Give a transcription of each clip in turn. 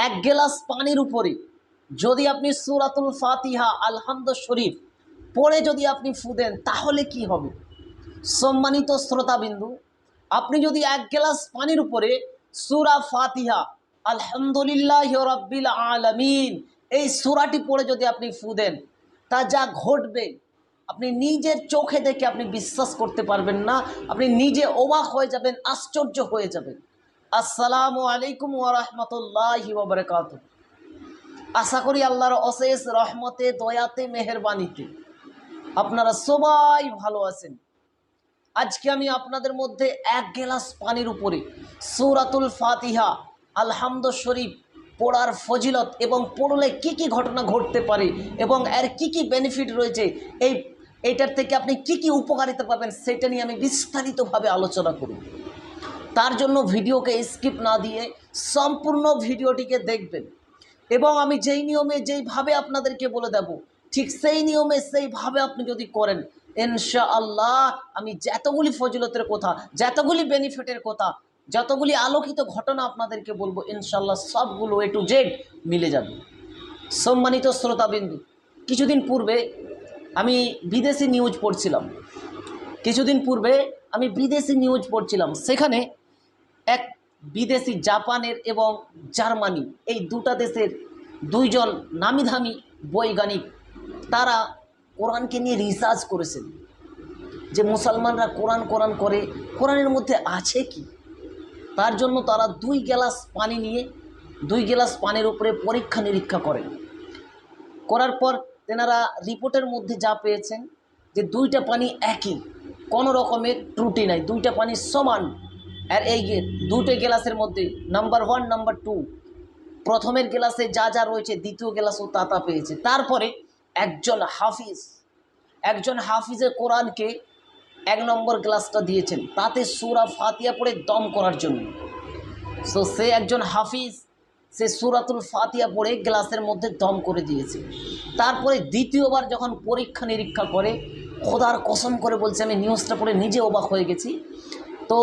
এক গ্লাস পানির উপরে যদি আপনি সূরাতুল ফাতিহা আলহামদুল শরীফ পড়ে যদি আপনি ফু দেন তাহলে কি হবে? সম্মানিত শ্রোতাবিন্দু, আপনি যদি এক গ্লাস পানির উপরে সূরা ফাতিহা আলহামদুলিল্লাহ রাব্বিল আলামিন এই সূরাটি পড়ে যদি আপনি ফু দেন, তা যা ঘটবে আপনি নিজের চোখে দেখে আপনি বিশ্বাস করতে পারবেন না। আপনি নিজে অবাক হয়ে যাবেন, আশ্চর্য হয়ে যাবেন। আসসালামু আলাইকুম ওয়া রাহমাতুল্লাহি ওয়া বারাকাতুহু। আশা করি আল্লাহর অশেষ রহমতে, দয়াতে, মেহেরবানিতে আপনারা সবাই ভালো আছেন। আজকে আমি আপনাদের মধ্যে এক গ্লাস পানির উপরে সূরাতুল ফাতিহা আলহামদুল শরীফ পড়ার ফজিলত এবং পড়লে কি কি ঘটনা ঘটতে পারে এবং এর কি কি বেনিফিট রয়েছে, এইটার থেকে আপনি কি কি উপকারিতা পাবেন সেটা নিয়ে আমি বিস্তারিতভাবে আলোচনা করব। তার জন্য ভিডিওকে স্কিপ না দিয়ে সম্পূর্ণ ভিডিওটিকে দেখবেন এবং আমি যেই নিয়মে যেইভাবে আপনাদেরকে বলে দেব ঠিক সেই নিয়মে সেইভাবে আপনি যদি করেন, ইনশাআল্লাহ আমি যতগুলি ফজিলতের কথা, যতগুলি বেনিফিটের কথা, যতগুলি আলোকিত ঘটনা আপনাদেরকে বলবো, ইনশাআল্লাহ সবগুলো A to Z মিলে যাবে। সম্মানিত শ্রোতাবিন্দু, কিছুদিন পূর্বে আমি বিদেশি নিউজ পড়ছিলাম। সেখানে এক বিদেশি জাপানের এবং জার্মানি এই দুটা দেশের দুইজন নামিদামি বৈজ্ঞানিক তারা কোরআনকে নিয়ে রিসার্চ করেছেন যে মুসলমানরা কোরআন করে, কোরআনের মধ্যে আছে কি। তার জন্য তারা 2 গ্লাস পানি নিয়ে 2 গ্লাস পানির উপরে পরীক্ষা নিরীক্ষা করার পর তেনারা রিপোর্টের মধ্যে যা পেয়েছেন যে 2টা পানি একই, কোনো রকমের ত্রুটি নাই, 2টা পানি সমান। আর এই 2টে গ্লাসের মধ্যে নাম্বার 1 নাম্বার 2 প্রথমের গ্লাসে যা যা রয়েছে দ্বিতীয় গ্লাসও তা পেয়েছে। তারপরে একজন হাফিজে কোরআনকে 1 নম্বর গ্লাসটা দিয়েছেন, তাতে সূরা ফাতিহা পড়ে দম করার জন্য। সো সে একজন হাফিজ, সে সূরাতুল ফাতিহা পড়ে গ্লাসের মধ্যে দম করে দিয়েছে। তারপরে দ্বিতীয়বার যখন পরীক্ষা নিরীক্ষা করে, খোদার কসম করে বলছে, আমি নিউজটা পড়ে নিজে অবাক হয়ে গেছি। তো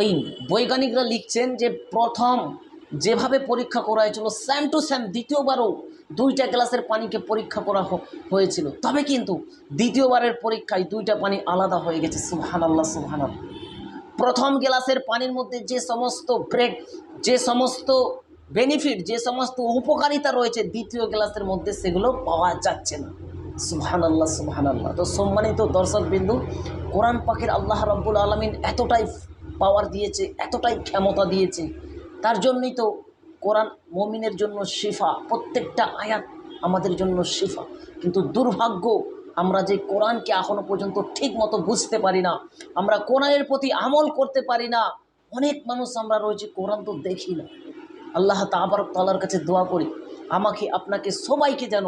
ওই বৈজ্ঞানিকরা লিখছেন যে প্রথম যেভাবে পরীক্ষা করা হয়েছিল সেম টু সেম দ্বিতীয়বারও 2টা গ্লাসের পানিকে পরীক্ষা করা হয়েছিল, তবে কিন্তু দ্বিতীয়বারের পরীক্ষায় 2টা পানি আলাদা হয়ে গেছে। সুবহানাল্লাহ সুবহানাল্লাহ। প্রথম গ্লাসের পানির মধ্যে যে সমস্ত যে সমস্ত বেনিফিট, যে সমস্ত উপকারিতা রয়েছে দ্বিতীয় গ্লাসের মধ্যে সেগুলো পাওয়া যাচ্ছে না। সুবহানাল্লাহ সুবহানাল্লাহ। তো সম্মানিত দর্শকবিন্দু, কোরআন পাকের আল্লাহ রাব্বুল আলামিন এতটাই পাওয়ার দিয়েছে, এতটাই ক্ষমতা দিয়েছে, তার জন্যই তো কোরআন মুমিনের জন্য শিফা, প্রত্যেকটা আয়াত আমাদের জন্য শিফা। কিন্তু দুর্ভাগ্য, আমরা যে কোরআনকে এখনও পর্যন্ত ঠিক মতো বুঝতে পারি না, আমরা কোরআনের প্রতি আমল করতে পারি না। অনেক মানুষ আমরা রয়েছে কোরআন তো দেখি না। আল্লাহ তাবারক তাআলার কাছে দোয়া করি, আমাকে আপনাকে সবাইকে যেন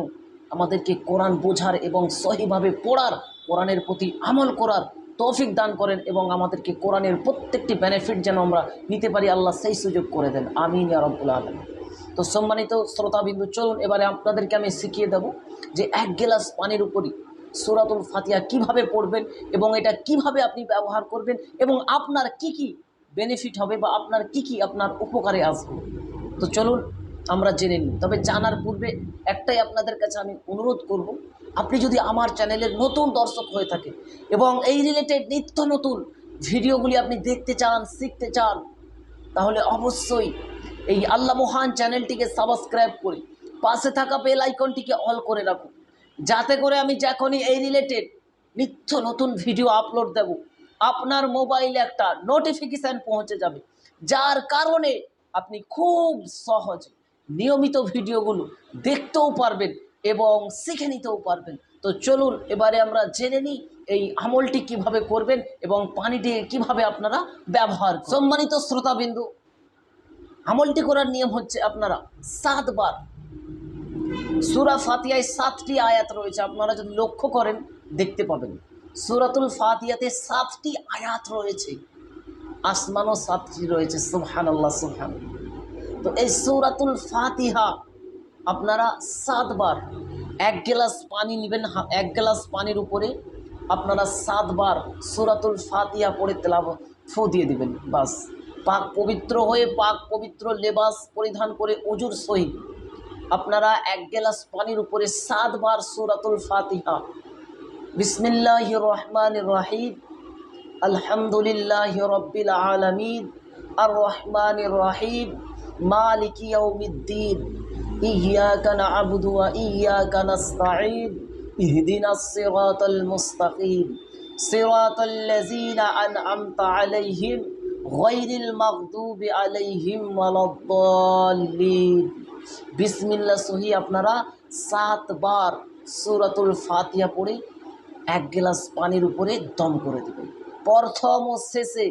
আমাদেরকে কোরআন বোঝার এবং সহিভাবে পড়ার, কোরআনের প্রতি আমল করার তৌফিক দান করেন এবং আমাদেরকে কোরআনের প্রত্যেকটি বেনিফিট যেন আমরা নিতে পারি, আল্লাহ সেই সুযোগ করে দেন। আমিন ইয়া রাব্বুল আলামিন। তো সম্মানিত শ্রোতাবিন্দু, চলুন এবারে আপনাদেরকে আমি শিখিয়ে দেব যে 1 গ্লাস পানির উপরই সূরাতুল ফাতিহা কিভাবে পড়বেন এবং এটা কিভাবে আপনি ব্যবহার করবেন এবং আপনার কি কি বেনিফিট হবে বা আপনার কি কি আপনার উপকারে আসবে। তো চলুন আমরা জেনে নিই। তবে জানার পূর্বে একটাই আপনাদের কাছে আমি অনুরোধ করব, আপনি যদি আমার চ্যানেলের নতুন দর্শক হয়ে থাকেন এবং এই রিলেটেড নিত্য নতুন ভিডিওগুলি আপনি দেখতে চান, শিখতে চান, তাহলে অবশ্যই এই আল্লাহ মহান চ্যানেলটিকে সাবস্ক্রাইব করে পাশে থাকা বেল আইকনটিকে অল করে রাখুন, যাতে করে আমি যখনই এই রিলেটেড নিত্য নতুন ভিডিও আপলোড দেব আপনার মোবাইলে একটা নোটিফিকেশান পৌঁছে যাবে, যার কারণে আপনি খুব সহজে নিয়মিত ভিডিওগুলো দেখতেও পারবেন এবং শিখে নিতেও পারবেন। তো চলুন এবারে আমরা জেনে নিই এই আমলটি কিভাবে করবেন এবং পানিটি কিভাবে আপনারা ব্যবহার করবেন। সম্মানিত শ্রোতাবিন্দু, আমলটি করার নিয়ম হচ্ছে আপনারা 7 বার সূরা ফাতিহায় 7টি আয়াত রয়েছে, আপনারা যদি লক্ষ্য করেন দেখতে পাবেন সূরাতুল ফাতিহাতে 7টি আয়াত রয়েছে, আসমানও 7টি রয়েছে। সুবহানাল্লাহ সুবহানাল্লাহ। তো এই সূরাতুল ফাতিহা আপনারা 7 বার, 1 গ্লাস পানি নেবেন, 1 গ্লাস পানির উপরে আপনারা 7 বার সূরাতুল ফাতিহা পড়ে তেলাওয়াত ফু দিয়ে দিবেন, বাস পাক পবিত্র হয়ে পাক পবিত্র লেবাস পরিধান করে ওযুর সহিত আপনারা এক গ্লাস পানির উপরে 7 বার সূরাতুল ফাতিহা, বিসমিল্লাহির রহমানির রহিম, আলহামদুলিল্লাহি রাব্বিল আলামিন, আর রহমানির রহিম, মালিকি ইয়াউমিদ্দিন, ইয়্যাকা না'বুদু ওয়া ইয়্যাকা নাস্তাঈন, ইহদিনাস সিরাতাল মুস্তাকিম, সিরাতাল লাযীনা আন'আমতা আলাইহিম গায়রিল মাগদুবি আলাইহিম ওয়ালাদ-দাল্লিন। বিসমিল্লাহ সহি আপনারা 7 বার সূরাতুল ফাতিহা পড়ে এক গ্লাস পানির উপরে দম করে দেবেন। প্রথম ও শেষে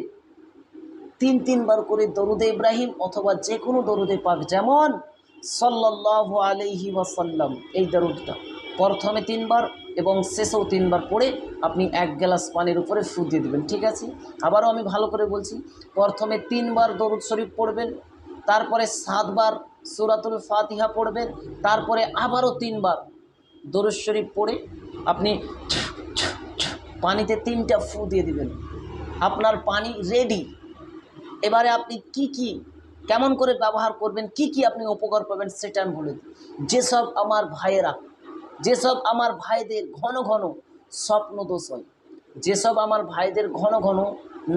3 বার করে দরুদে ইব্রাহিম অথবা যে কোনো দরুদে পাক, যেমন সাল্লাল্লাহু আলাইহি ওয়াসাল্লাম, এই দরুদটা প্রথমে 3 বার এবং শেষেও 3 বার পড়ে আপনি এক গ্লাস পানির উপরে ফু দিয়ে দেবেন। ঠিক আছে, আবারও আমি ভালো করে বলছি, প্রথমে 3 বার দরুদ শরীফ পড়বেন, তারপরে 7 বার সূরাতুল ফাতিহা পড়বেন, তারপরে আবারও 3 বার দরুদ শরীফ পড়ে আপনি পানিতে 3টা ফু দিয়ে দিবেন। আপনার পানি রেডি। এবারে আপনি কি কেমন করে ব্যবহার করবেন, কি আপনি উপকার পাবেন সেটা আমি বলে দিই। যেসব আমার ভাইয়েরা, যেসব আমার ভাইদের ঘন ঘন স্বপ্ন দোষ হয়, যেসব আমার ভাইদের ঘন ঘন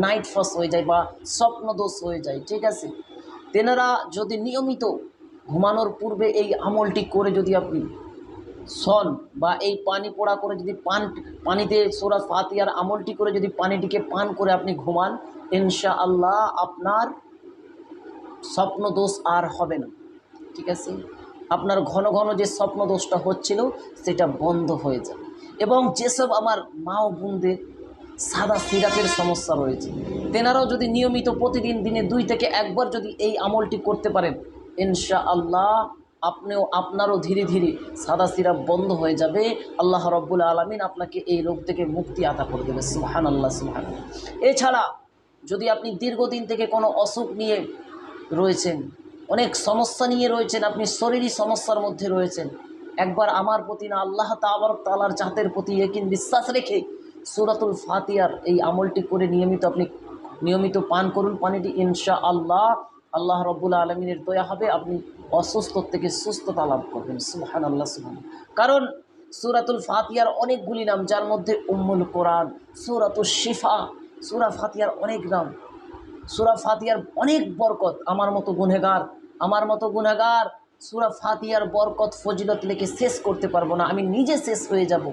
নাইট ফস হয়ে যায় বা স্বপ্ন দোষ হয়ে যায়, ঠিক আছে, তেনারা যদি নিয়মিত ঘুমানোর পূর্বে এই আমলটি করে যদি আপনি শন বা এই পানি পোড়া করে যদি পানিতে সূরা ফাতিহার আমলটি করে যদি পানিটিকে পান করে আপনি ঘুমান, ইনশাআল্লাহ আপনার স্বপ্ন দোষ আর হবে না। ঠিক আছে, আপনার ঘন ঘন যে স্বপ্ন দোষটা হচ্ছিল সেটা বন্ধ হয়ে যাবে। এবং যেসব আমার মা ও বোনদের সাদা সিরাপের সমস্যা রয়েছে, তেনারাও যদি নিয়মিত প্রতিদিন দিনে 2 থেকে 1 বার যদি এই আমলটি করতে পারেন, ইনশাআল্লাহ আপনারও ধীরে ধীরে সাদা সিরাপ বন্ধ হয়ে যাবে। আল্লাহ রাব্বুল আলামিন আপনাকে এই রোগ থেকে মুক্তি আতা করে দেবে। সুবহানাল্লাহ, সুবহানাল্লাহ। এছাড়া যদি আপনি দীর্ঘদিন থেকে কোনো অসুখ নিয়ে রয়েছেন, অনেক সমস্যা নিয়ে রয়েছেন, আপনি শরীরী সমস্যার মধ্যে রয়েছেন, একবার আমার প্রতি না আল্লাহ তাআলার জাতের প্রতি ইয়াকিন বিশ্বাস রেখে সূরাতুল ফাতিহার এই আমলটি করে নিয়মিত পান করুন পানিটি। ইনশাআল্লাহ আল্লাহ রাব্বুল আলামিনের দয়া হবে, আপনি অসুস্থ থেকে সুস্থতা লাভ করবেন। সুবহানাল্লাহ, সুবহানাল্লাহ। কারণ সূরাতুল ফাতিহার অনেকগুলি নাম, যার মধ্যে উম্মুল কোরআন, সূরাতুশ শিফা, সূরা ফাতিহার অনেক নাম, সূরা ফাতিহার অনেক বরকত। আমার মতো গুনাহগার সূরা ফাতিহার বরকত ফজিলত লিখে শেষ করতে পারবো না, আমি নিজে শেষ হয়ে যাব।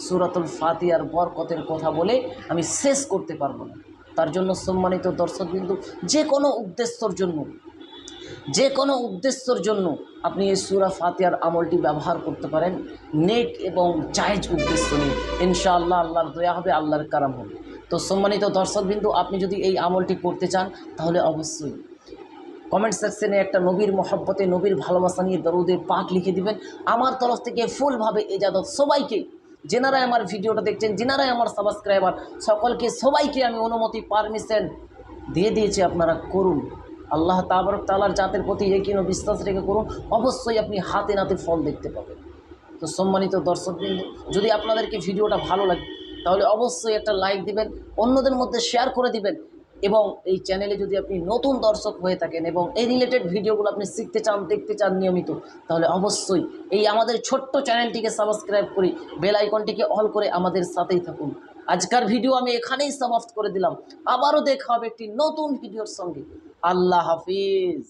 সূরাতুল ফাতিহার বরকতের কথা বলে আমি শেষ করতে পারবো না। তার জন্য সম্মানিত দর্শকবৃন্দ, যে কোনো উদ্দেশ্যের জন্য আপনি এই সূরা ফাতিহার আমলটি ব্যবহার করতে পারেন, নেক এবং জায়েজ উদ্দেশ্য নিয়ে। ইনশাআল্লাহ আল্লাহর দয়া হবে, আল্লাহর কারাম হবে। তো সম্মানিত দর্শকবৃন্দ, আপনি যদি এই আমলটি করতে চান তাহলে অবশ্যই কমেন্ট সেকশনে একটা নবীর মহব্বতে, নবীর ভালোবাসা নিয়ে দরুদে পাক লিখে দিবেন। আমার তরফ থেকে ফুলভাবে ইজাজত সবাইকে, যেনারাই আমার ভিডিওটা দেখছেন, যেনারাই আমার সাবস্ক্রাইবার, সবাইকে আমি অনুমতি, পারমিশন দিয়ে দিয়েছি, আপনারা করুন। আল্লাহ তাআলার জাতের প্রতি ইয়াকিন ও বিশ্বাস রেখে করুন, অবশ্যই আপনি হাতে নাতে ফল দেখতে পাবেন। তো সম্মানিত দর্শকবৃন্দ, যদি আপনাদেরকে ভিডিওটা ভালো লাগে তাহলে অবশ্যই একটা লাইক দিবেন, অন্যদের মধ্যে শেয়ার করে দিবেন। এবং এই চ্যানেলে যদি আপনি নতুন দর্শক হয়ে থাকেন এবং এই রিলেটেড ভিডিওগুলো আপনি শিখতে চান, দেখতে চান নিয়মিত, তাহলে অবশ্যই এই আমাদের ছোট্ট চ্যানেলটিকে সাবস্ক্রাইব করে বেল আইকনটিকে অল করে আমাদের সাথেই থাকুন। আজকের ভিডিও আমি এখানেই সমাপ্ত করে দিলাম। আবারও দেখা হবে একটি নতুন ভিডিওর সঙ্গে। আল্লাহ হাফিজ।